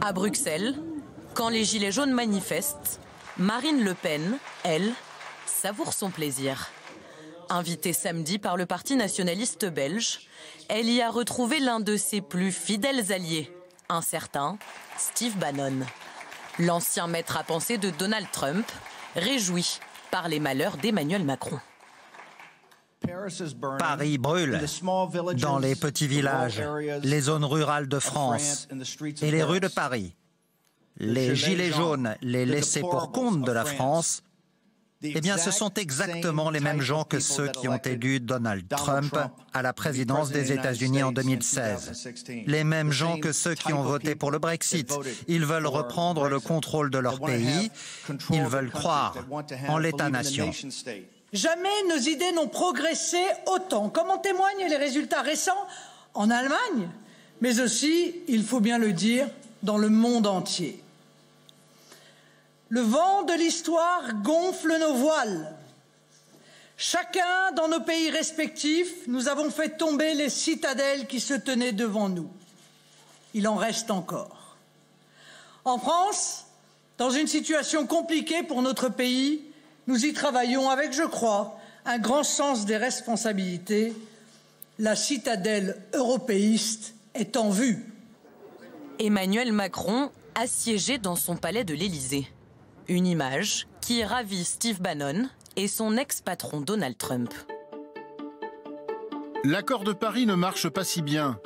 À Bruxelles, quand les Gilets jaunes manifestent, Marine Le Pen, elle, savoure son plaisir. Invitée samedi par le Parti nationaliste belge, elle y a retrouvé l'un de ses plus fidèles alliés, un certain Steve Bannon. L'ancien maître à penser de Donald Trump, réjoui par les malheurs d'Emmanuel Macron. Paris brûle dans les petits villages, les zones rurales de France et les rues de Paris. Les gilets jaunes, les laissés pour compte de la France, eh bien ce sont exactement les mêmes gens que ceux qui ont élu Donald Trump à la présidence des États-Unis en 2016. Les mêmes gens que ceux qui ont voté pour le Brexit. Ils veulent reprendre le contrôle de leur pays. Ils veulent croire en l'État-nation. Jamais nos idées n'ont progressé autant, comme en témoignent les résultats récents en Allemagne, mais aussi, il faut bien le dire, dans le monde entier. Le vent de l'histoire gonfle nos voiles. Chacun dans nos pays respectifs, nous avons fait tomber les citadelles qui se tenaient devant nous. Il en reste encore. En France, dans une situation compliquée pour notre pays, nous y travaillons avec, je crois, un grand sens des responsabilités. La citadelle européiste est en vue. Emmanuel Macron assiégé dans son palais de l'Élysée. Une image qui ravit Steve Bannon et son ex-patron Donald Trump. L'accord de Paris ne marche pas si bien.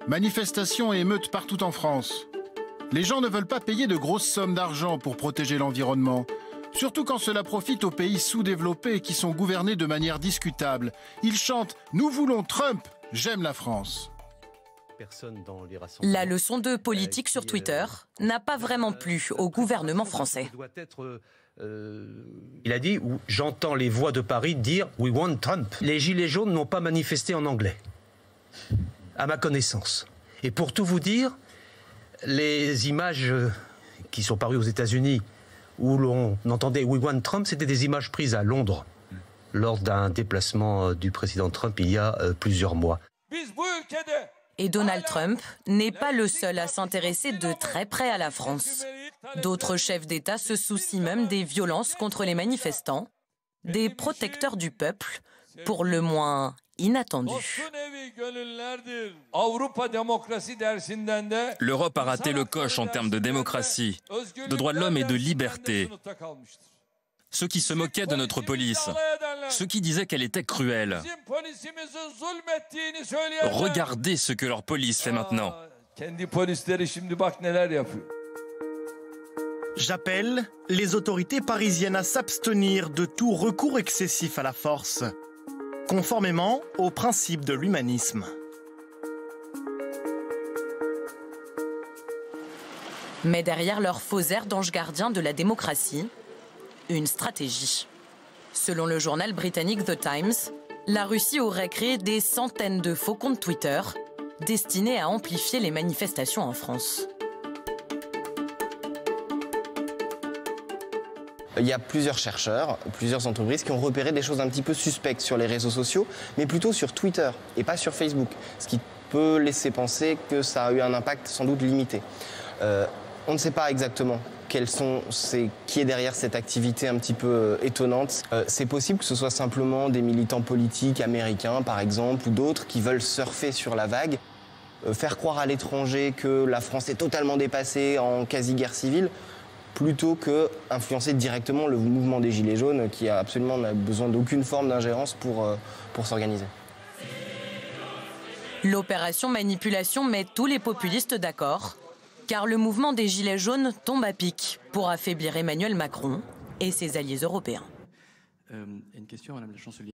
Manifestations et émeutes partout en France. Les gens ne veulent pas payer de grosses sommes d'argent pour protéger l'environnement. Surtout quand cela profite aux pays sous-développés qui sont gouvernés de manière discutable. Ils chantent « Nous voulons Trump, j'aime la France ». La leçon de politique sur Twitter n'a pas vraiment plu au gouvernement français. Il a dit « J'entends les voix de Paris dire « We want Trump ». Les Gilets jaunes n'ont pas manifesté en anglais, à ma connaissance. Et pour tout vous dire, les images qui sont parues aux États-Unis où l'on entendait « We want Trump », c'était des images prises à Londres lors d'un déplacement du président Trump il y a plusieurs mois. Et Donald Trump n'est pas le seul à s'intéresser de très près à la France. D'autres chefs d'État se soucient même des violences contre les manifestants, des protecteurs du peuple, pour le moins inattendus. L'Europe a raté le coche en termes de démocratie, de droits de l'homme et de liberté. Ceux qui se moquaient de notre police, ceux qui disaient qu'elle était cruelle. Regardez ce que leur police fait maintenant. J'appelle les autorités parisiennes à s'abstenir de tout recours excessif à la force, conformément au principe de l'humanisme. Mais derrière leur faux air d'ange gardien de la démocratie, une stratégie. Selon le journal britannique The Times, la Russie aurait créé des centaines de faux comptes Twitter destinés à amplifier les manifestations en France. Il y a plusieurs chercheurs, plusieurs entreprises qui ont repéré des choses un petit peu suspectes sur les réseaux sociaux, mais plutôt sur Twitter et pas sur Facebook, ce qui peut laisser penser que ça a eu un impact sans doute limité. On ne sait pas exactement qui est derrière cette activité un petit peu étonnante. C'est possible que ce soit simplement des militants politiques américains, par exemple, ou d'autres qui veulent surfer sur la vague, faire croire à l'étranger que la France est totalement dépassée en quasi-guerre civile, plutôt que influencer directement le mouvement des Gilets jaunes qui a absolument besoin d'aucune forme d'ingérence pour s'organiser. L'opération manipulation met tous les populistes d'accord, car le mouvement des Gilets jaunes tombe à pic pour affaiblir Emmanuel Macron et ses alliés européens. Une question, Madame la Chancelière.